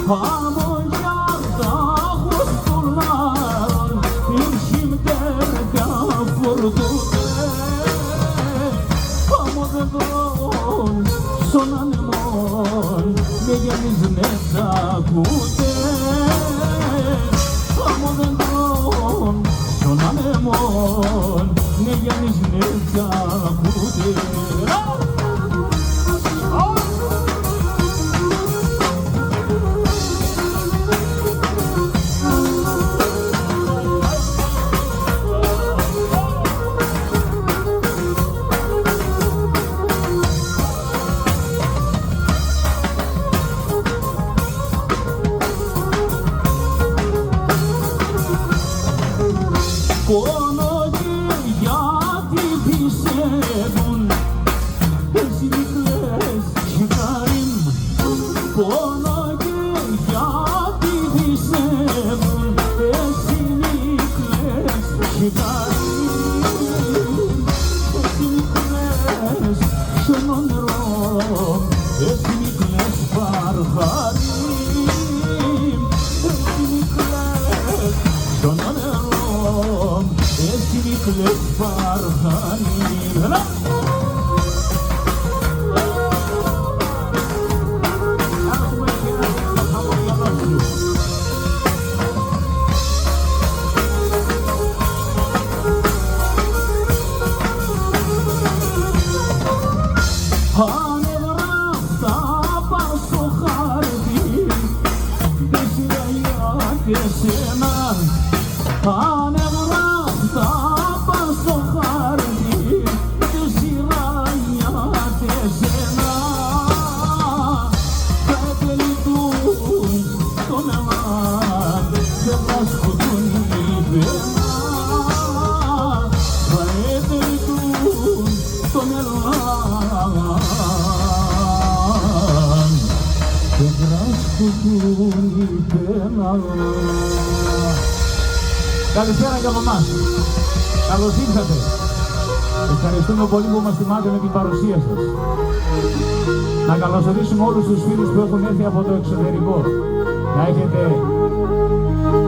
Hamurcakta huzurların İmşimderde vurdu Hamurcakta sonanımın Megemiz ne zakute Hamurcakta sonanımın Megemiz ne zakute कोनो diyati pisebun Ezilikles çıkarım कोनो diyati pisebun Ezilikles çıkarım Ezilikles şunonrom Ezilikles barharim Ezilikles şunonrom Ezilikles barharim Hanevrafta pasuhardim Desiraya desena Hanevrafta pasuhardim Desiraya desena Kadelidun toneman Devras kudun ibena Kadelidun toneman Καλησπέρα και από εμάς. Καλώς ήρθατε. Ευχαριστούμε πολύ που μας τιμάτε με την παρουσία σας. Να καλωσορίσουμε όλους τους φίλους που έχουν έρθει από το εξωτερικό.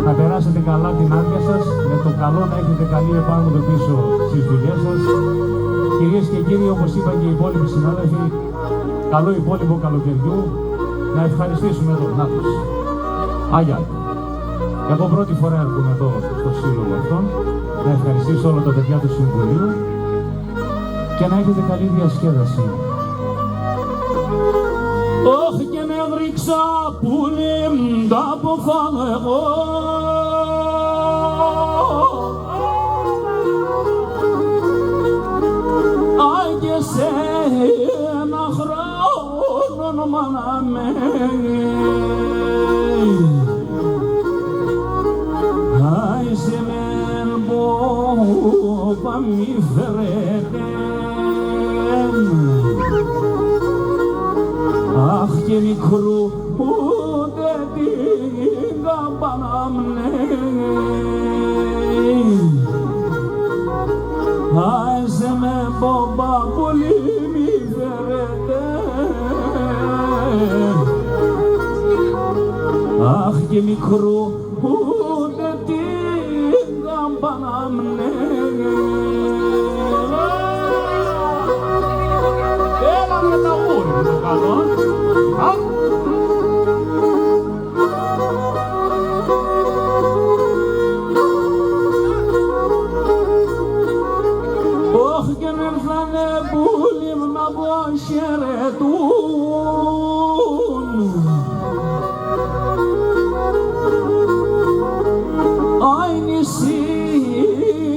Να περάσετε καλά την άδεια σας, με το καλό να έχετε καλή επάνωδο πίσω στις δουλειές σας. Κυρίες και κύριοι, όπως είπαν και οι υπόλοιποι συνάδελφοι, καλό υπόλοιπο καλοκαιριού. Να ευχαριστήσουμε εδώ, να τους. Άγια. Εγώ πρώτη φορά έρχομαι εδώ στο σύλλογο αυτόν. Να ευχαριστήσω όλα τα παιδιά του Συμβουλίου και να έχετε καλή διασκέδαση. Όχι και με βρίξα πουλί, τα αποφάνω εγώ. Άι και σε ένα χρόνο μάνα με. Άι σε μεν πόπα μη φερέτε. Αχ και μικρού ούτε την καμπάνα μνε. Άι σε μεν πόπα πολύ μη φερέτε. Αχ και μικρού ούτε την καμπάνα μνε. Έλα με τα ούρη το καλό. Όχι και να έρθανε πουλί να αποχαιρετούν. Άι νησί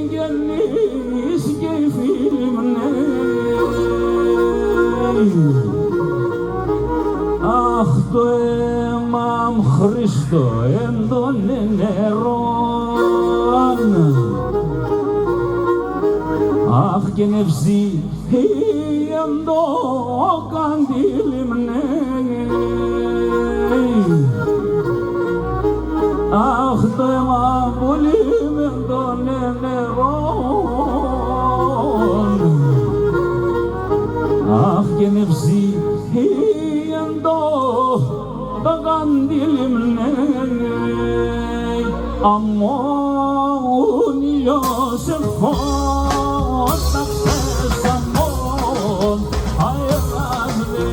γεννής και οι φίλοι μνε. Αχ το αίμα μου Χριστό έντονε νερόν. Αχ και νευσί έντο καντήλι μνε. Αχ το αίμα πολύ με έντονε νερόν. Αχ και νευσί έντο da kandilimle Amon Yosef Otak ses Amon Ayrazles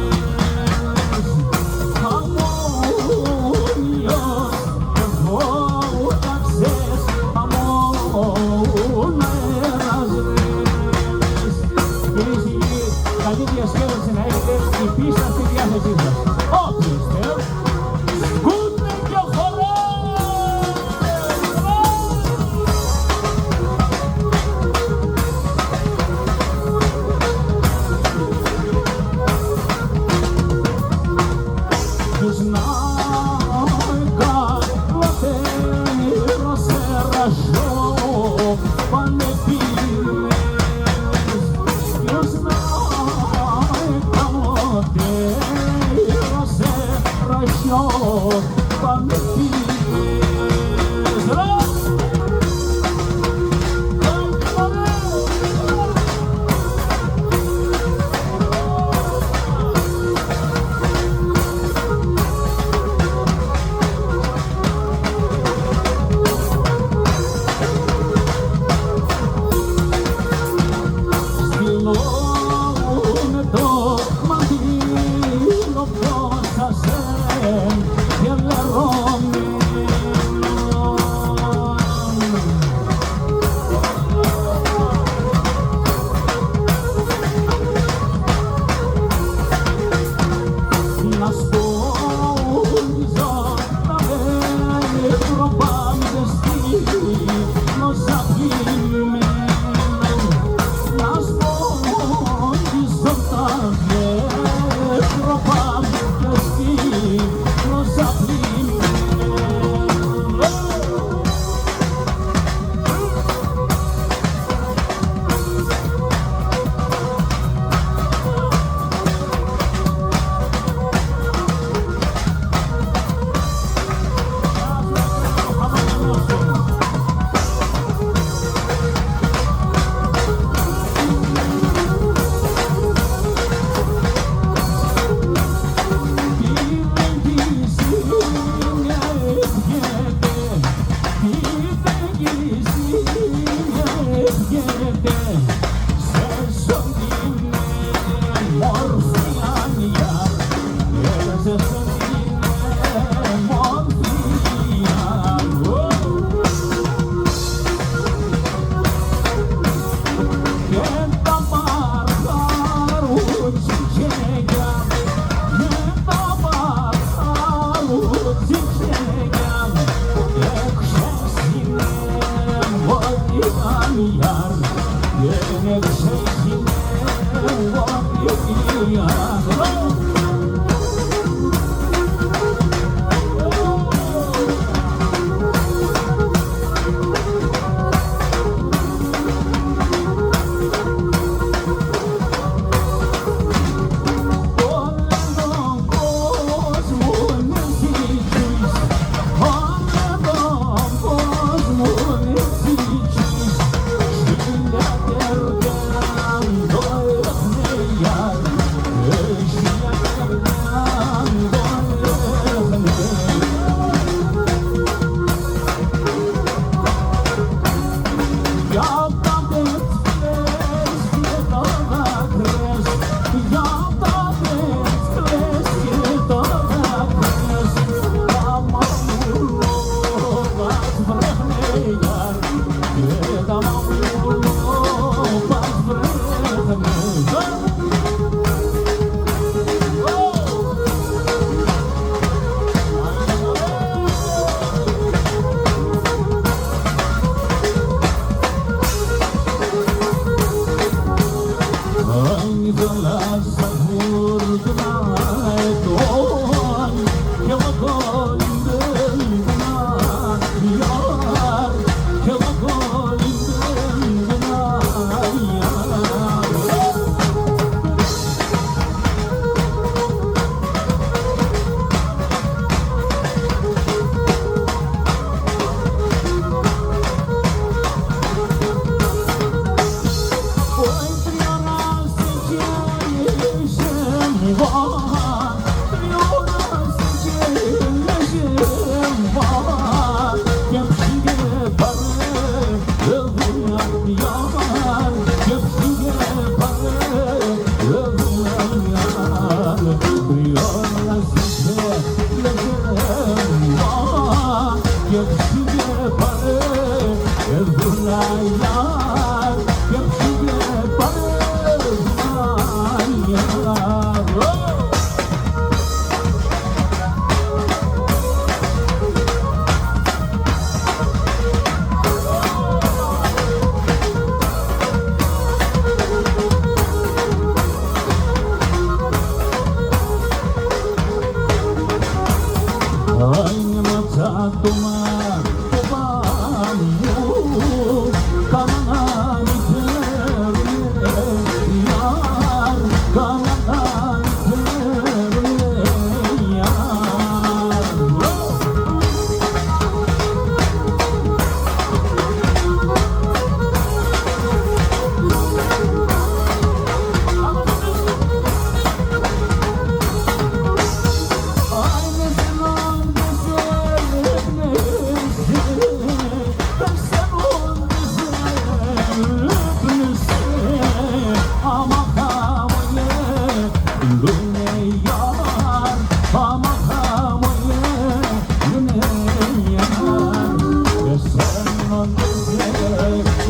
Amon Yosef Otak ses Amon Ayrazles Κυρίες και κύριοι, καλή διασκέδαση να έχετε, η πίστα στη διάθεσή σας. Όποιος θέλει, σκούτε και χωρές! Знай, как латера се рождёт по небес. Знай, как латера се рождёт по небес. Раз!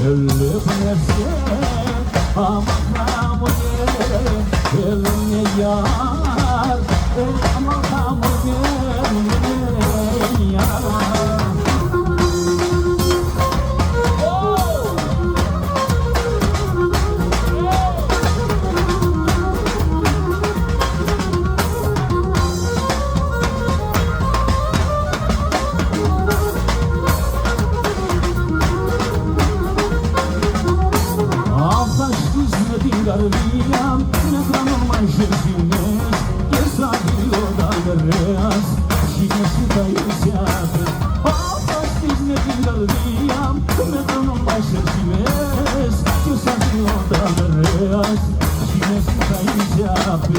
Elbise aman eline yar aman eline yar. Garbiam, ne granul mai jerzinesc, e sabilor d'agăreas, și ne suta iusează. Asta-ți din garbiam, ne granul mai jerzinesc, e sabilor d'agăreas, și ne suta iusează.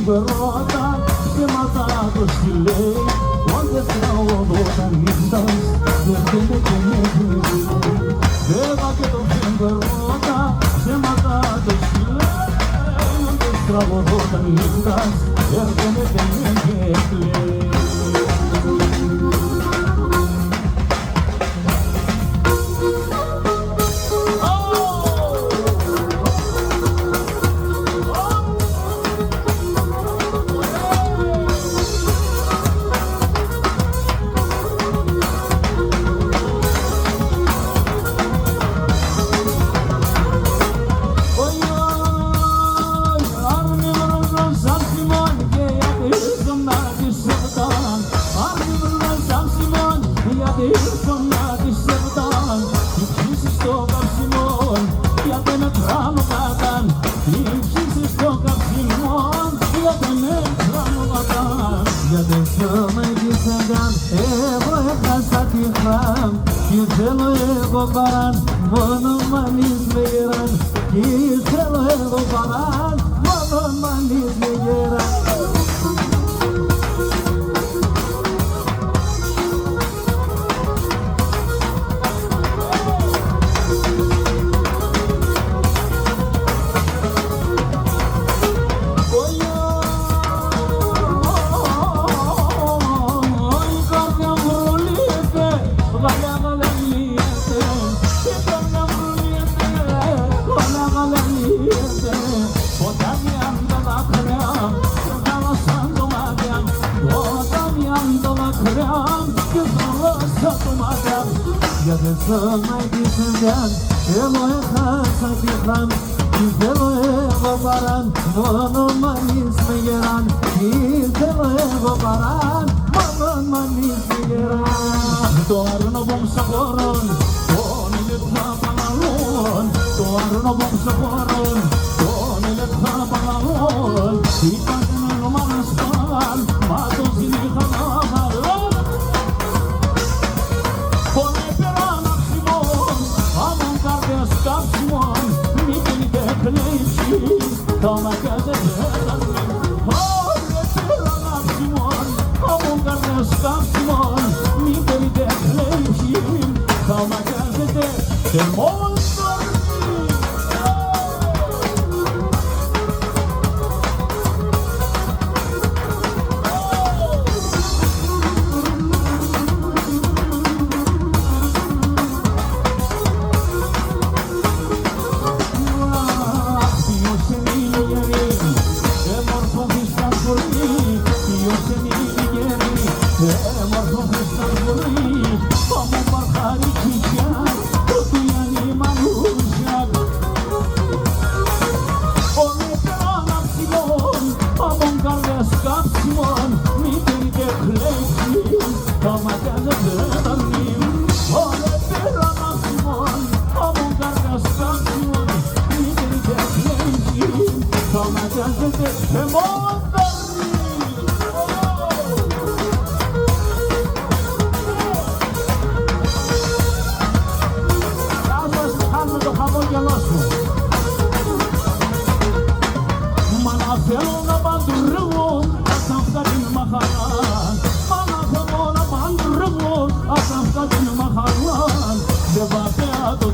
Rota, se matato stile, quando stavo votando, perché Deva che tu fingo rota, se matato stile, quando stavo votando, perché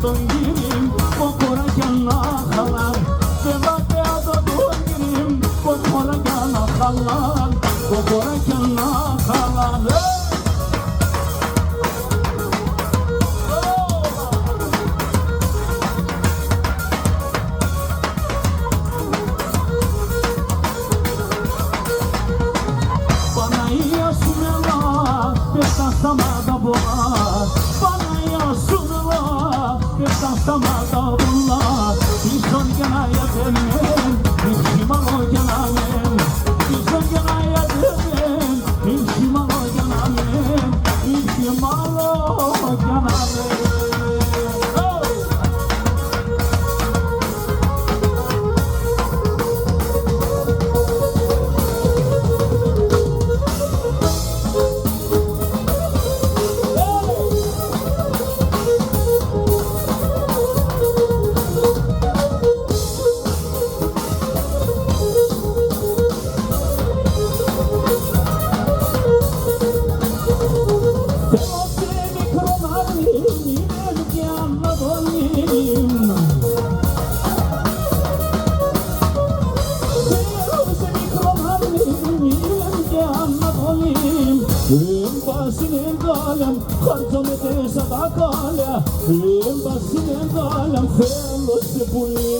τον γύριμ, κοκόρα κι ανάχαλαν. Και βαθιά τον γύριμ, κοκόρα κι ανάχαλαν. Κοκόρα κι ανάχαλαν. Stαμάτα πολλά, Παναγιά σου μελά, και τα σταμάτα πολλά. Ίσον και να γιατεμέν, ίσχυ μαλό και να μεν. Ίσον και να γιατεμέν, ίσχυ μαλό και να μεν. Ίσχυ μαλό και να μεν. Χαρτσόμετε τα κάλια, έμπασινε γάλια, θέλω σε πουλί.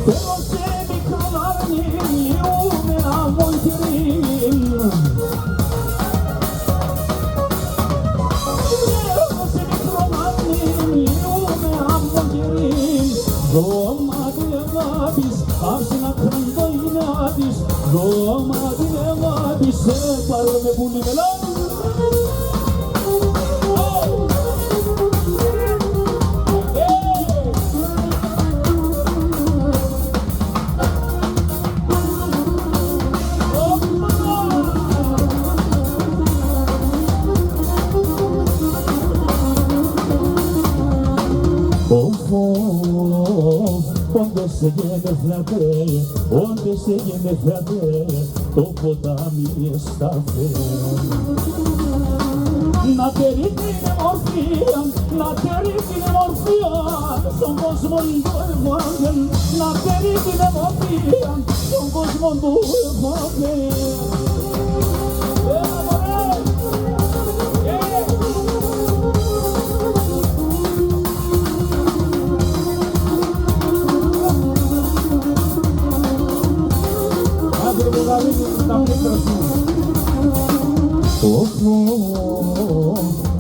Θέλω σε μικρολάρνη, λιούμε να μοντιρίν. Θέλω σε μικρολάρνη, λιούμε να μοντιρίν. Δώμα την αγάπης, άψε να κρυντώ είναι άπης. Δώμα την αγάπης, σε πάρω με πουλί μελά. Όντες έγινε φλατέ, όντες έγινε φλατέ, το ποτάμι εσταφέ. Να τερεί την εμορφία, να τερεί την εμορφία, στον κόσμο του Ευάγγελ. Να τερεί την εμορφία, στον κόσμο του Ευάγγελ.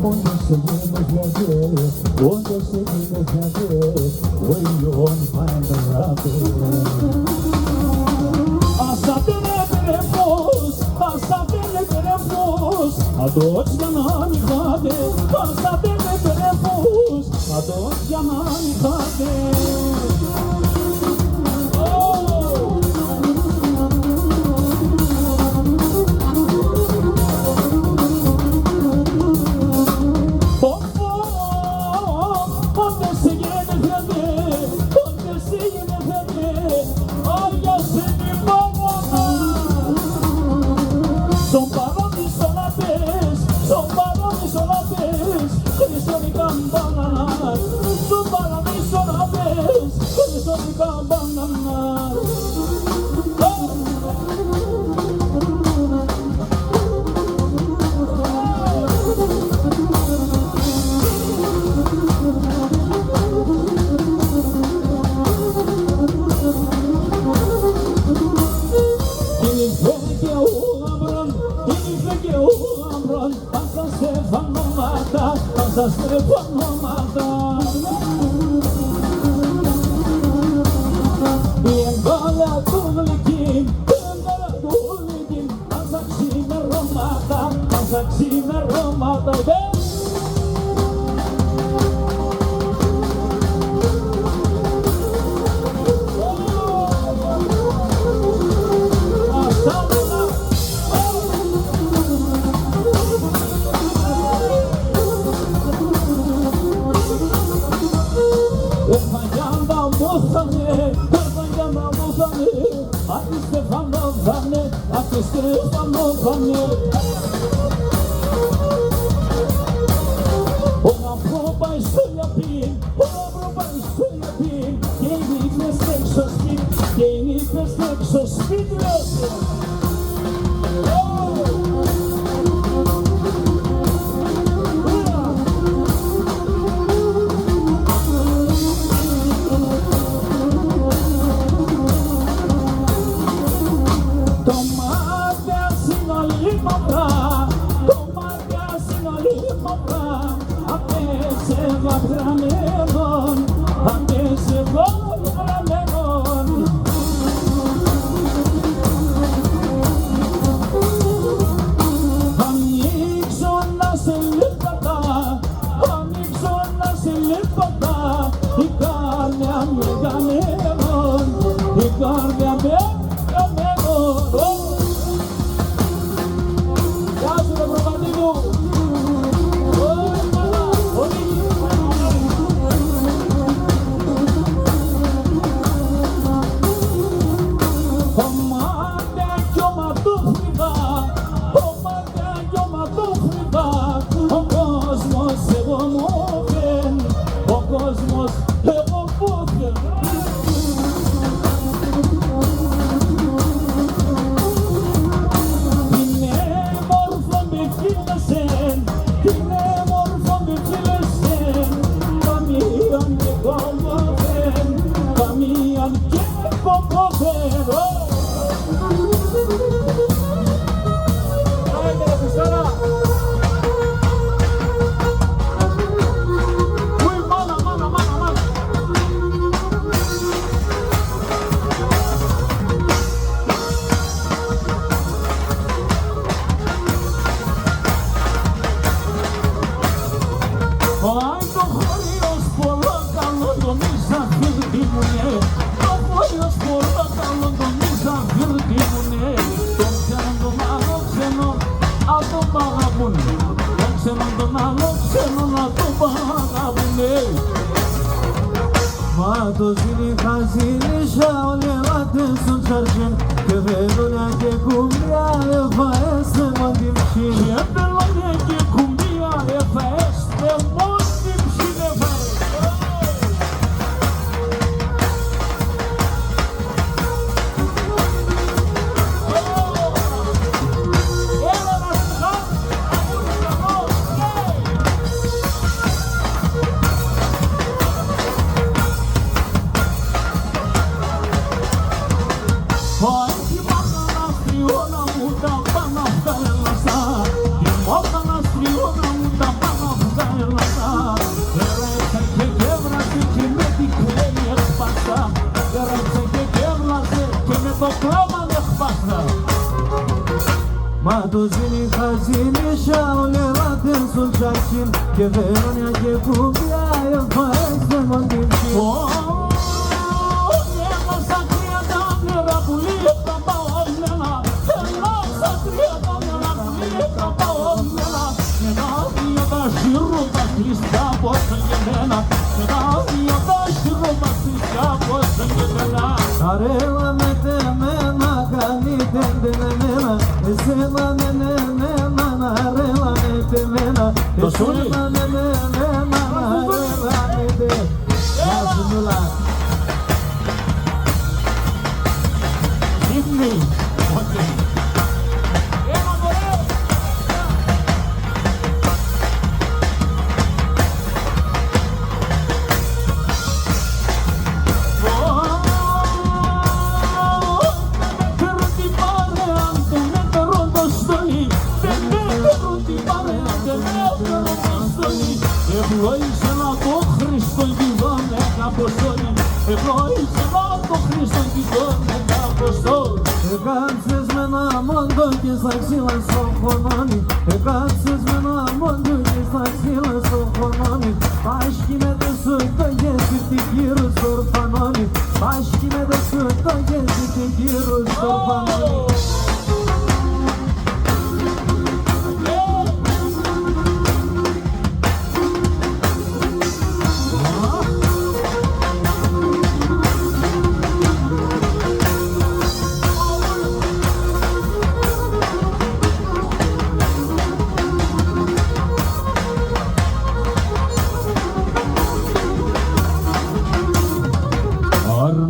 Όντες έγινε φλατέ, όντες έγινε φλατέ, ο ήλιον παντράπε. Ας ατένε φως, ας ατένε φως, αντός για να μην χάτε. Ας ατένε φως, αντός για να μην χάτε. Son paradiso na pez, son paradiso na pez, Cristo mi campanas. Son paradiso na pez, Cristo mi campanas. Pasa Στέφανο Μάρτα, η εγκόλα του γλυκή, πάσα ξημερώματα, Στέφανο θα είναι,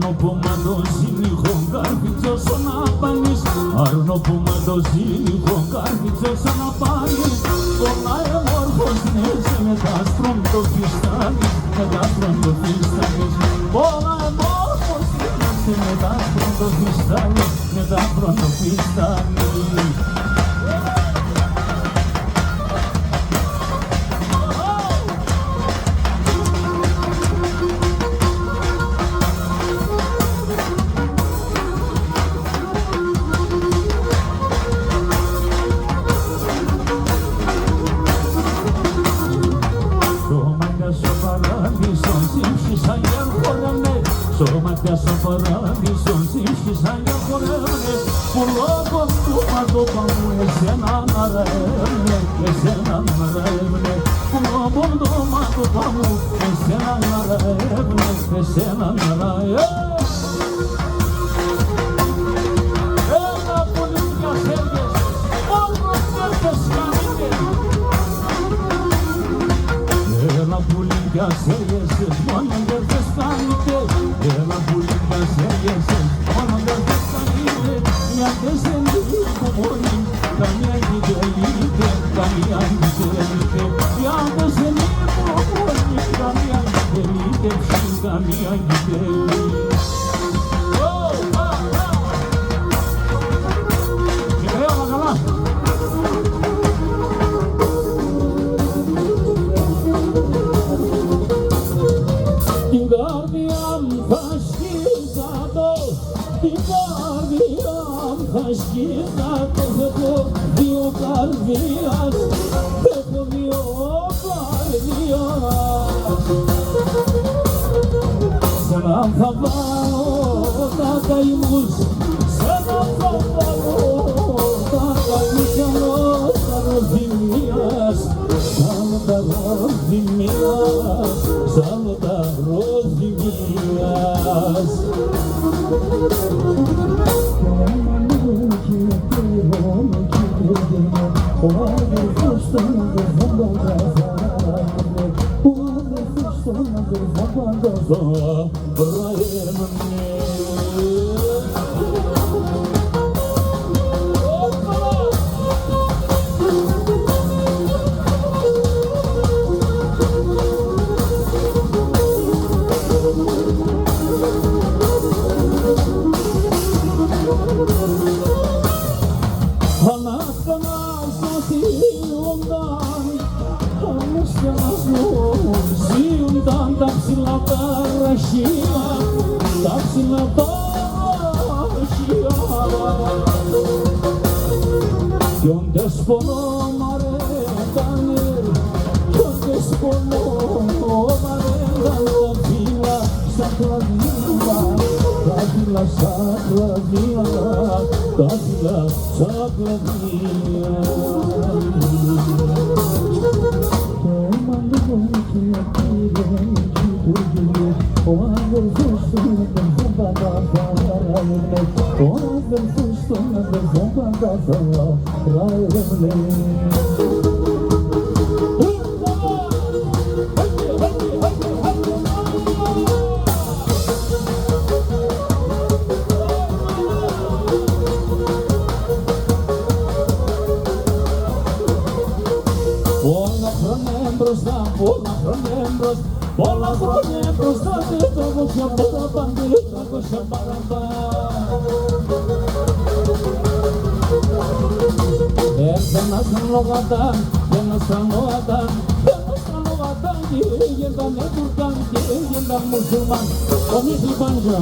Αρνό που μαντοζίνει χογκάρφιτσο σαν να πάνεις. Αρνό που μαντοζίνει χογκάρφιτσο σαν να πάνεις. Πολλά εμόρφος νέσε με δάστρον το φιστάνεις. Με δάστρον το φιστάνεις. Πολλά εμόρφος νέσε με δάστρον το φιστάνεις. Με δάστρον το φιστάνεις. Σώματια στο παράδεισο σύμφισαν για χορεύουνε. Που λόγω του παντόπαμου εσέναν αραεύουνε. Εσέναν αραεύουνε. Που λόγω του παντόπαμου εσέναν αραεύουνε. Εσέναν αραεύουνε. Έλα πολίτια Σέργες, όλος Σέργες κανείτε. Έλα πολίτια Σέργες, μόνο Σέργες κανείτε. Έλα πουλικά Σέργες, μόνο Σέργες κανείτε. Μια τέσσερι που μπορεί, καμία γητελείτε, καμία γητελείτε. Μια τέσσερι που μπορεί, καμία γητελείτε, καμία γητελείτε. Και λέω καλά. Την καρδιά μου θα σκίζα το, την καρδιά μου θα σκίζα το. Έχω δύο καρδιάς, έχω δύο καρδιάς. Σ' έναν θα βάλω τα καημούς, σ' έναν θα βάλω τα καημούς. Άλλος τα ροδιμίας, σαν τα ροδιμίας, σαν τα ροδιμίας. Ο αδερφός τον αδερφό πανταζάρανε, ο αδερφός τον αδερφό πανταζάρανε. Τα ψηλά τα ραχεία, τα ψηλά τα ραχεία. Κι όντες πονώ μ' αρέτανε, κι όντες πονώ μ' αρέτανε. Τα φύλλα στα κλαδιά, τα φύλλα στα κλαδιά. Ο αδερφός τον αδερφό πανταζάρανε, ο αδερφός τον αδερφό πανταζάρανε. Πολλά χρόνια μπροστά, πολλά χρόνια μπροστά, πολλά χρόνια μπροστά, 400 παραπάνω, 400 παραπάνω. Έρθε ένας λογατάν, ένας λογατάν, ένας λογατάν, και έγιναν Τουρκάν και έγιναν Μουσουλμάν. Ο Μίχλη Παντζο.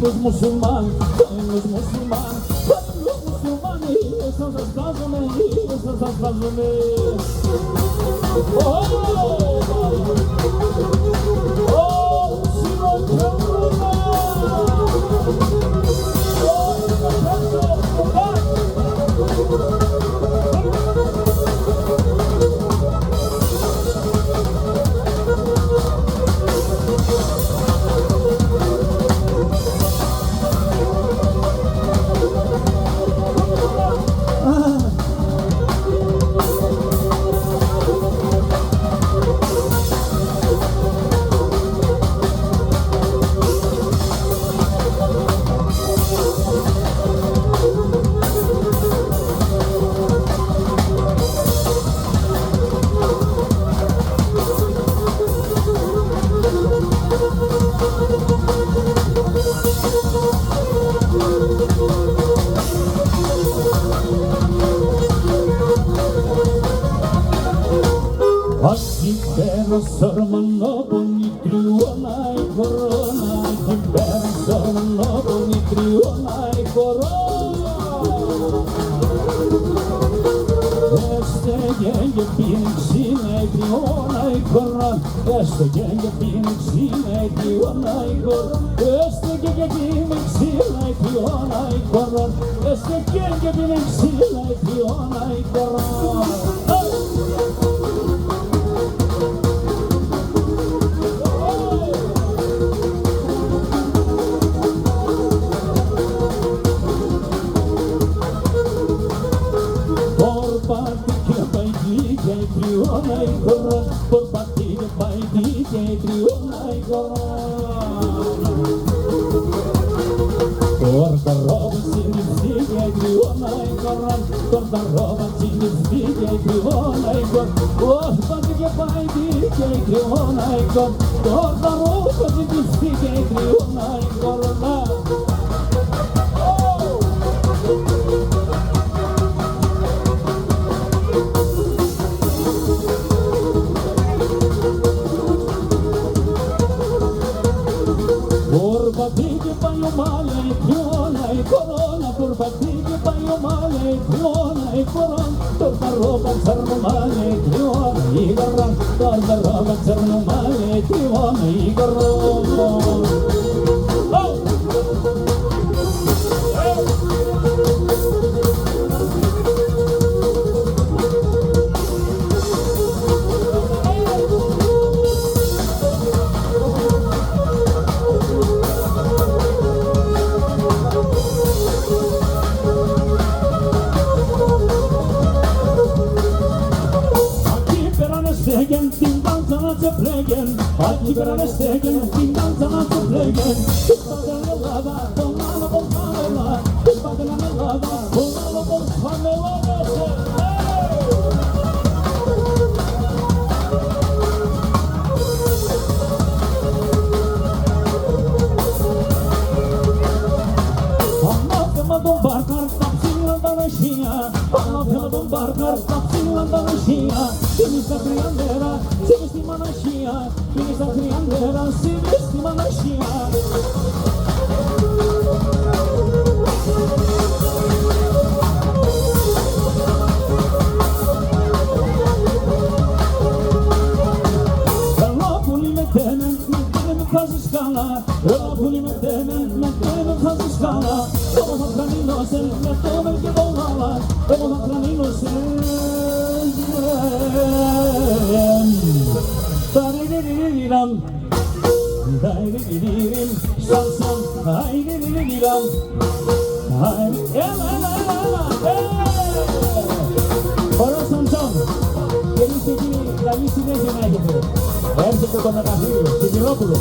Los musulmán, los musulmán, los musulmanes, esos esclavos, esos esclavos. Oh, oh, oh. Σορμανόπονη κρυώνα η κορώνα την πέρα σορμανόπονη κρυώνα η κορώνα Έστε και πίνει ξύνα η κρυώνα η κορώνα Έστε και πίνει ξύνα η κρυώνα η κορώνα Έστε και πίνει ξύνα η κρυώνα η κορώνα Έστε και πίνει ξύνα η κρυώνα η κορώνα Por partida vai DJ triuna e corona Corta roba sin DJ triuna e corona Corta roba sin DJ triuna e corona Por partida vai DJ triuna e corona Corta roba sin DJ triuna e corona Por fatigue banho male e triona e corona Por fatigue banho male e triona e corona Torta roba cerno male e triona e garran Torta roba cerno male e triona e garran Din danzana se plegen, aquí verán stegen, din danzana se plegen. Ispadana me lava, bonala bonala, ispadana me lava, bonala bonala. Anlatamadım barkar, tapsınlandan aşıya. Anlatamadım barkar, tapsınlandan aşıya. Sinista triandera, sinistima nașia, sinista triandera, sinistima nașia. Locului me temen fază scala, locului me temen fază scala. Como va tranilose, me tomen que volava, como va tranilose. Dai-di-di-di-di-dam, dai-di-di-di-dim, salsam, dai-di-di-di-di-dam, Ωραίο Σαμσόν, και εμείς εκεί καλή συνέχεια να έχετε. Έρχεται το Νακαθήριο, στην Πυρόπουλο.